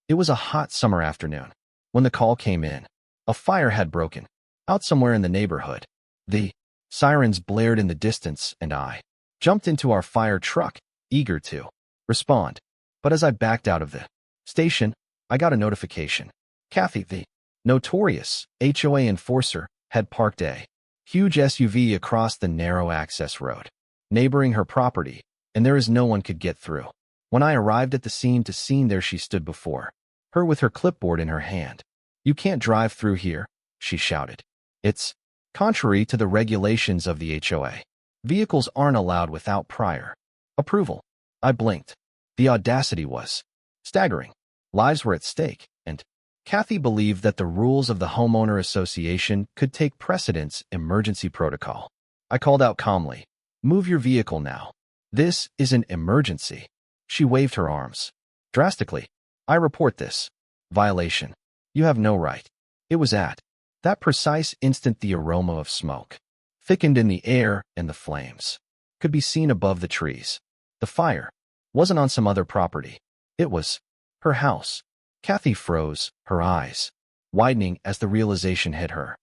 It was a hot summer afternoon when the call came in. A fire had broken out somewhere in the neighborhood. The sirens blared in the distance, and I jumped into our fire truck, eager to respond. But as I backed out of the station, I got a notification. Kathy, the notorious HOA enforcer, had parked a huge SUV across the narrow access road, neighboring her property, and there is no one could get through. When I arrived at the scene, there she stood before her with her clipboard in her hand. "You can't drive through here," she shouted. "It's contrary to the regulations of the HOA. Vehicles aren't allowed without prior approval." I blinked. The audacity was staggering. Lives were at stake, and Kathy believed that the rules of the homeowner association could take precedence. Emergency protocol. I called out calmly, "Move your vehicle now. This is an emergency." She waved her arms. Drastically, "I report this violation. You have no right." It was at that precise instant the aroma of smoke thickened in the air, and the flames could be seen above the trees. The fire wasn't on some other property. It was her house. Kathy froze, her eyes widening as the realization hit her.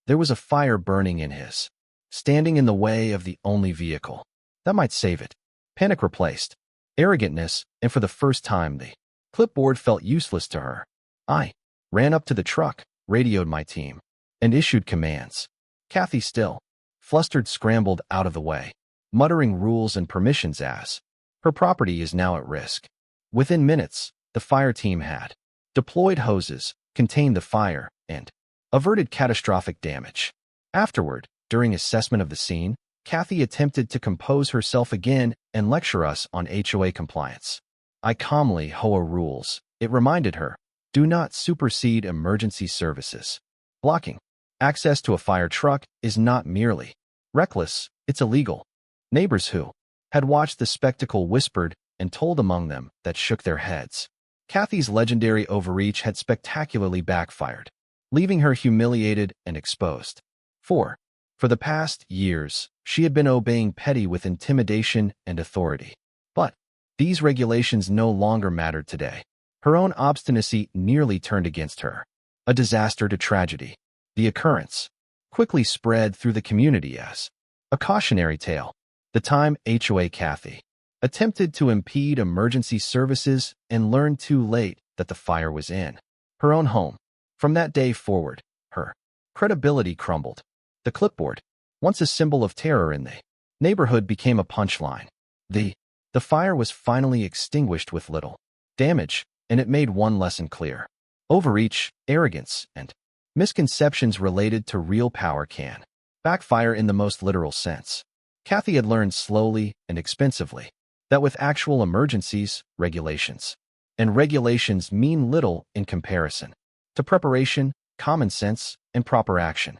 There was a fire burning in his, standing in the way of the only vehicle that might save it. Panic replaced arrogantness, and for the first time the clipboard felt useless to her. I ran up to the truck, radioed my team, and issued commands. Kathy, still flustered, scrambled out of the way, muttering rules and permissions as her property is now at risk. Within minutes, the fire team had deployed hoses, contained the fire, and averted catastrophic damage. Afterward, during assessment of the scene, Kathy attempted to compose herself again and lecture us on HOA compliance. I calmly HOA rules. It reminded her, do not supersede emergency services. Blocking access to a fire truck is not merely reckless, it's illegal. Neighbors who had watched the spectacle whispered and told among them that shook their heads. Kathy's legendary overreach had spectacularly backfired, leaving her humiliated and exposed. For the past years, she had been obeying petty with intimidation and authority. But these regulations no longer mattered today. Her own obstinacy nearly turned against her. A disaster to tragedy. The occurrence quickly spread through the community as a cautionary tale. The time HOA Kathy attempted to impede emergency services and learned too late that the fire was in her own home. From that day forward, her credibility crumbled. The clipboard, once a symbol of terror in the neighborhood, became a punchline. The fire was finally extinguished with little damage, and it made one lesson clear. Overreach, arrogance, and misconceptions related to real power can backfire in the most literal sense. Kathy had learned slowly and expensively that with actual emergencies, regulations mean little in comparison to preparation, common sense, and proper action.